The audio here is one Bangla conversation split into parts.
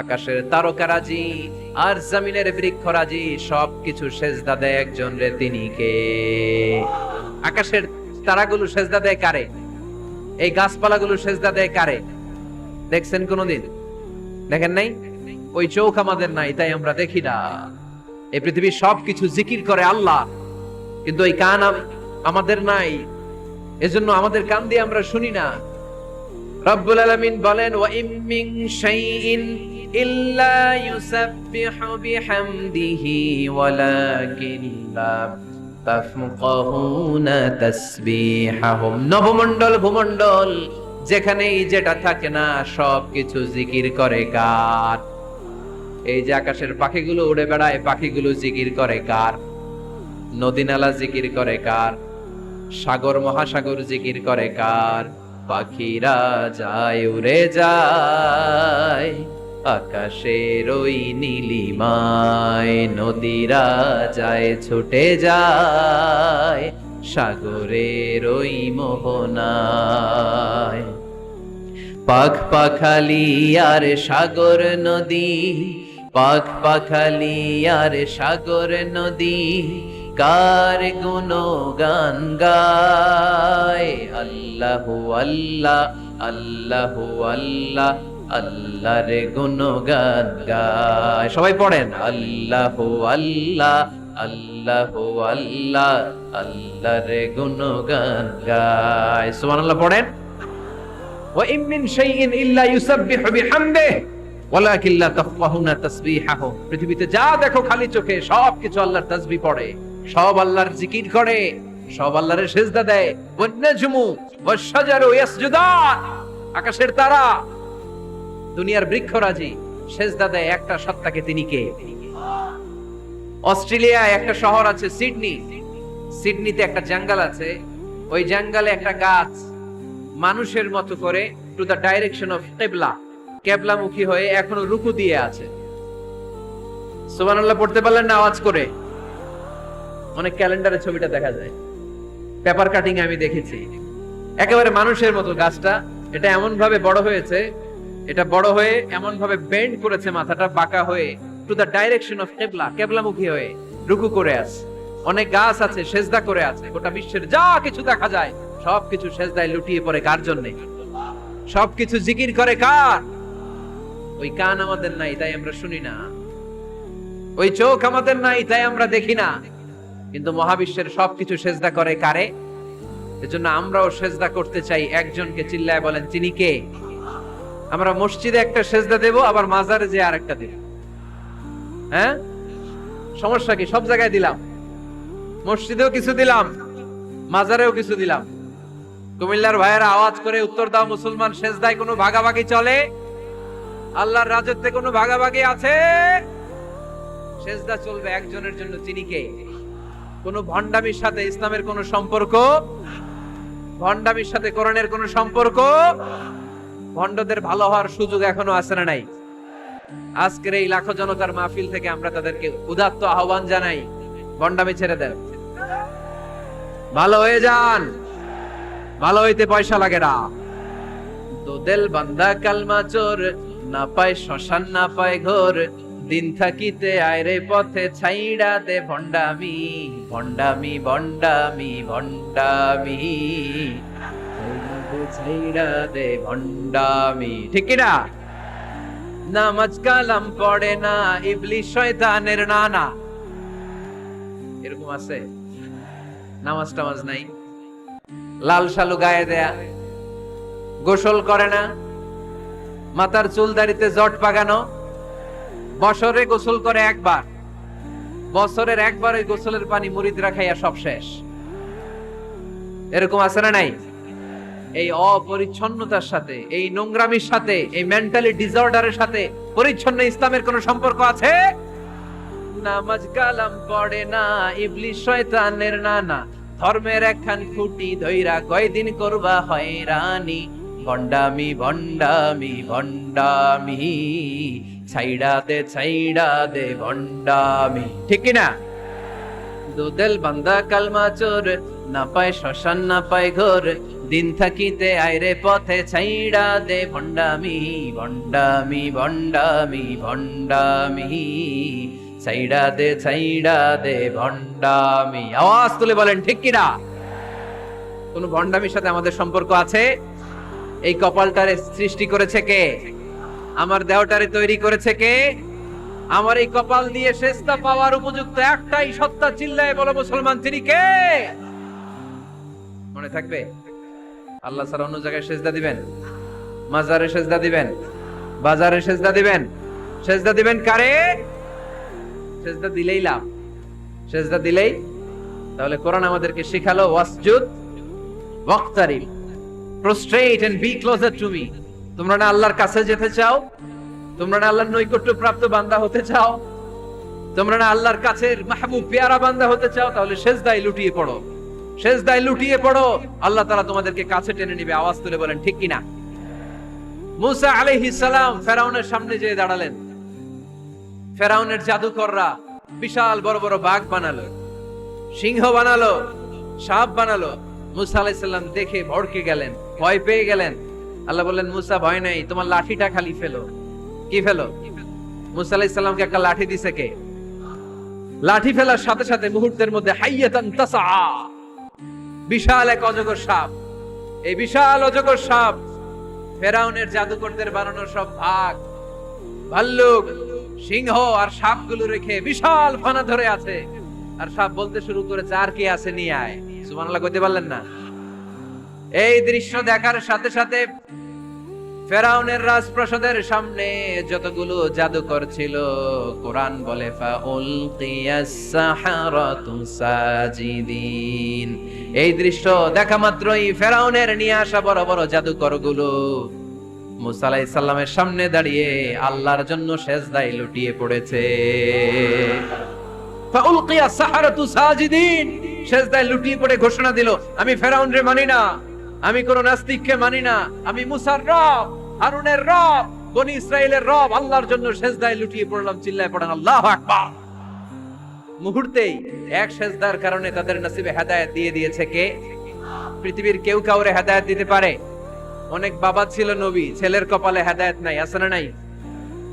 আকাশের তারকারাজি আর জমিনের বৃক্ষরাজি সবকিছু সেজদা দেয় একজন রে, তিনি কে? আকাশের তারাগুলো সেজদা দেয় কারে? এই গাছপালাগুলো সেজদা দেয় কারে? দেখছেন কোনদিন? দেখেন নাই? ওই চোখ আমাদের নাই, তাই আমরা দেখি না। এই পৃথিবীর সবকিছু জিকির করে আল্লাহ, কিন্তু ওই কান আমাদের নাই, এজন্য আমাদের কান দিয়ে আমরা শুনি না। রব্বুল আলামিন বলেন, ওয়া ইম মিন শাইইন ইল্লা ইউসাব্বিহু বিহামদিহি ওয়ালাকিন লা তাফকাহুনা তাসবিহাহুম। নবমণ্ডল ভূমণ্ডল যেখানেই যেটা থাকে না সবকিছু জিকির করে কার? এই যে আকাশের পাখিগুলো উড়ে বেড়ায়, পাখিগুলো জিকির করে কার? নদী নালা জিকির করে কার? সাগর মহাসাগর জিকির করে কার? পাখিরা যায় উড়ে যায় আকাশের ওই নীলিমায়, নদীরা যায় ছুটে যায় সাগরের ওই মোহনায়। পাখ পাখালি আর সাগর নদী, পাখ পাখালি আর সাগর নদী কার গুণগান গায়? আল্লাহু আল্লাহ, আল্লাহু আল্লাহ, আল্লাহর গুণগান গায়। সবাই পড়েন, আল্লাহু আল্লাহ, আল্লাহু আল্লাহ, আল্লাহর গুণগান গায়। সুবহানাল্লাহ পড়েন। ওয়া ইম মিন শাইইন ইল্লা ইউসাব্বিহু বিহামদিহি ওয়ালাকিন লা তাফকাহুনা তাসবিহাহুম। পৃথিবীতে যা দেখো খালি চোখে সবকিছু আল্লাহর তাসবিহ পড়ে, সব আল্লাহর জিকির করে, সব আল্লাহর সিজদা দেয়। One নাজমু wash শাজারু ইয়াসজুদান। আকাশের তারা, দুনিয়ার বৃক্ষরাজি সিজদা দেয় একটা সত্তাকে, তিনি কে? অস্ট্রেলিয়ায় একটা শহর আছে সিডনি, সিডনিতে একটা জঙ্গল আছে, ওই জঙ্গলে একটা গাছ মানুষের মতো করে টু দ্য ডাইরেকশন অফ কিবলা, কেবলামুখী হয়ে এখনো রুকু দিয়ে আছে। সুবহানাল্লাহ পড়তে পারলেন না আওয়াজ করে? অনেক ক্যালেন্ডারে ছবিটা দেখা যায়, পেপার কাটিং আমি দেখেছি। একেবারে মানুষের মতো গাছটা, এটা এমন ভাবে বড় হয়েছে, এটা বড় হয়ে এমন ভাবে বেন্ড করেছে, মাথাটা বাঁকা হয়ে টু দ্য ডাইরেকশন অফ কিবলা, কেবলামুখী হয়ে রুকু করে আছে। অনেক গাছ আছে সেজদা করে আছে। গোটা বিশ্বের যা কিছু দেখা যায় সবকিছু সেজদায় লুটিয়ে পড়ে কার জন্য? সবকিছু জিকির করে কার? ওই কান আমাদের নাই, তাই আমরা শুনি না। ওই চোখ আমাদের নাই, তাই আমরা দেখি না। কিন্তু মহাবিশ্বের সবকিছু সেজদা করে কারে? এজন্য আমরাও সেজদা করতে চাই একজনকে। চিল্লায় বলেন, তিনি কে? আমরা মসজিদে একটা সেজদা দেব, আবার মাজারে যে আরেকটা দেব। হ্যাঁ, সমস্যা কি? সব জায়গায় দিলাম, মসজিদেও কিছু দিলাম, মাজারেও কিছু দিলাম। কুমিল্লার ভাইয়েরা আওয়াজ করে উত্তর দাও, মুসলমান সেজদায় কোনো ভাগাভাগি চলে? আল্লাহর রাজত্বে কোনো ভাগাভাগি আছে? সেজদা চলবে একজনের জন্য, তিনি কে? কোন ভণ্ডামির সাথে ইসলামের কোন সম্পর্ক, ভণ্ডামির সাথে কোরআনের কোন সম্পর্ক। ভণ্ডদের ভালো হওয়ার সুযোগ এখনো আছে না নাই? আজকের এই লাখো জনতার মাহফিল থেকে আমরা তাদেরকে উদাত্ত আহ্বান জানাই, ভণ্ডামি ছেড়ে দেন, ভালো হয়ে যান। ভালো হইতে পয়সা লাগে না। দোদেল বান্দা কালমা চোর, না পায় শ্মশান না পায় ঘোর, দিন থাকিতে আয়রে পথে ছাইড়া দে ভণ্ডামি, ভণ্ডামি ভণ্ডামি ভণ্ডামি, ছাইড়া দে ভণ্ডামি। ঠিক কিনা? নামাজ কালাম পড়ে না, ইবলিস শয়তানের নানা। এরকম আছে? নামাজ টামাজ নাই, লাল শালু গায়ে দেয়া, গোসল করে না, মাথার চুল দাড়িতে জট পাকানো, বছরে গোসল করে একবার, বছরের একবার ওই গোসলের পানি মুরিদরা খাইয়া সব শেষ। এরকম আছে না নাই? এই অপরিচ্ছন্নতার সাথে, এই নোংরামির সাথে, এই মেন্টালি ডিসঅর্ডারের সাথে পরিচ্ছন্ন ইসলামের কোন সম্পর্ক আছে? নামাজ কালাম পড়ে না, ইবলিস শয়তানের নানা, ধর্মের একখান খুঁটি ধইরা কয়দিন করবা হয়রানি, ভণ্ডামি ভণ্ডামি ভণ্ডামি, ছাইড়া দে ভণ্ডামি। ঠিক কিনা? দুদেল বান্দা কালমা চোর, না পায় শ্মশান না পায় ঘোর, দিন থাকিতে আইরে পথে ছাইড়া দে ভণ্ডামি ভণ্ডামি ভণ্ডামি ভণ্ডামি ছাইড়া দে ভণ্ডামি। আওয়াজ তুলে বলেন ঠিক কিনা? কোন ভণ্ডামির সাথে আমাদের সম্পর্ক আছে? এই কপালটারে সৃষ্টি করেছে কে? আমার দেহটারে তৈরি করেছে কে? আমার এই কপাল দিয়ে সেজদা পাওয়ার উপযুক্ত একটাই সত্তা, চিল্লায় বলো মুসলমান, তিনি কে? মনে থাকবে? আল্লাহ ছাড়া অন্য জায়গায় সেজদা দিবেন? মাজারে সেজদা দিবেন? বাজারে সেজদা দিবেন? সেজদা দিবেন কারে? সেজদা দিলেই লাভ, সেজদা দিলেই। তাহলে কোরআন আমাদেরকে শিখালো ওয়াসজুদ ওয়াক্তারিব, prostrate and be closer to me. তোমরা না আল্লাহর কাছে যেতে চাও? তোমরা না আল্লাহর নৈকট্য প্রাপ্ত বান্দা হতে চাও? তোমরা না আল্লাহর কাছের মাহবুব পেয়ারা বান্দা হতে চাও? তাহলে সেজদায় লুটিয়ে পড়ো, সেজদায় লুটিয়ে পড়ো, আল্লাহ তাআলা তোমাদেরকে কাছে টেনে নেবে। আওয়াজ তুলে বলেন ঠিক কিনা? মুসা আলাইহিস সালাম ফেরাউনের সামনে যেয়ে দাঁড়ালেন। ফেরাউনের জাদুকররা বিশাল বড় বড় বাঘ বানালো, সিংহ বানালো, সাপ বানালো। মুসা আলাইহিস সালাম দেখে ভড়কে গেলেন, ভয় পেয়ে গেলেন। আল্লাহ বললেন, মুসা ভয় নাই, তোমার লাঠিটা খালি ফেলো। কি ফেলো? মুসা আলাইহিস সালামকে একটা লাঠি দিছে কে? লাঠি ফেলার সাথে সাথে মুহূর্তের মধ্যে হাইয়াতান তাসআ, বিশাল এক অজগর সাপ। এই বিশাল অজগর সাপ ফেরাউনের জাদুকরদের বানানো সব বাঘ, ভাল্লুক, সিংহ আর সাপগুলো রেখে বিশাল ফানা ধরে আছে। আর সাপ বলতে শুরু করেছে, আর কে আছে নিয়ে আয়। সুবহানাল্লাহ কইতে পারলেন না? এই দৃশ্য দেখার সাথে সাথে ফেরাউনের রাজপ্রাসাদের সামনে যতগুলো জাদুকর ছিল, কোরআন বলে ফাউলকিয়াস সাহারাতু সাজিদিন। এই দৃশ্য দেখা মাত্রই ফেরাউনের নিয়ে আসা বড় বড় জাদুকরগুলো মুসা আলাইহিস সালামের সামনে দাঁড়িয়ে আল্লাহর জন্য সেজদায় লুটিয়ে পড়েছে। ফাউলকিয়াস সাহারাতু সাজিদিন, সেজদায় লুটিয়ে পড়ে ঘোষণা দিল, আমি ফেরাউনরে মানি না, আমি কোন নাস্তিককে মানি না, আমি মুসার রব, হারুনের রব, বনি ইসরাইলের রব, আল্লাহর জন্য সেজদায় লুটিয়ে পড়লাম। চিল্লায় পড়েন আল্লাহু আকবার। মুহূর্তেই এক সেজদার কারণে তাদের নসিবে হেদায়েত দিয়ে দিয়েছে কে? পৃথিবীর কেউ কাউরে হেদায়েত দিতে পারে? অনেক বাবা ছিল নবী, ছেলের কপালে হেদায়েত নাই, আছে না নাই?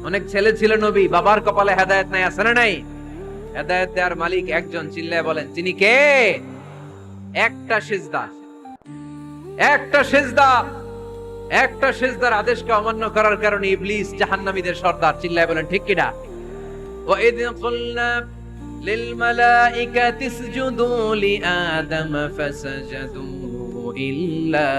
অনেক ছেলে ছিল নবী, বাবার কপালে হেদায়েত নাই, আছে না নাই? হেদায়েত দেওয়ার মালিক একজন, চিল্লায় বলেন তিনি কে? একটা সিজদা, একটা সিজদা, একটা সিজদার আদেশকে অমান্য করার কারণে ইবলিস জাহান্নামীদের সর্দার। চিল্লায় বলেন ঠিক কিনা? ওয়া ইয কুলনা লিল মালাইকাতি ইসজুদু লিআদম ফাসাজাদু ইল্লা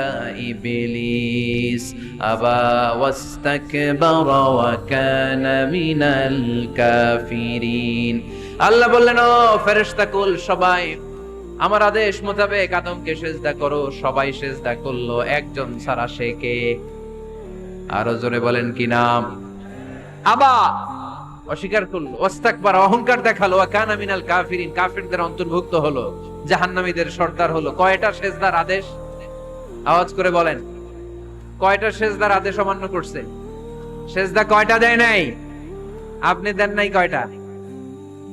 ইবলিস আবা ওয়াস্তাকবারা ওয়া কানা মিনাল কাফিরিন। আল্লাহ বললেন, ও ফেরেশতাকুল সবাই আমার আদেশ মোতাবেক আদমকে সেজদা করো। সবাই সেজদা করলো, একজন ছাড়া, সে কে? আরো জোরে বলেন কি নাম? আবা, অস্বীকার করলো, ওয়াস্তাকবার, অহংকার দেখালো, ওয়া কানা মিনাল কাফিরিন, কাফিরদের অন্তর্ভুক্ত হলো, জাহান্নামীদের সর্দার হলো। কয়টা সেজদার আদেশ? আওয়াজ করে বলেন, কয়টা সেজদার আদেশ অমান্য করছে? সেজদা কয়টা দেয় নাই? আপনি দেন নাই কয়টা?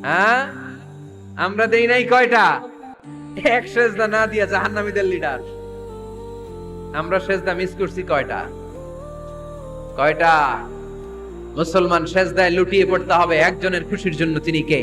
হ্যাঁ, আমরা দেই নাই কয়টা? এক সেজদা না দিয়া জাহান্নামীদের লিডার। আমরা সেজদা মিস করছি কয়টা? কয়টা? মুসলমান সেজদায় লুটিয়ে পড়তে হবে একজনের খুশির জন্য, তিনি কে?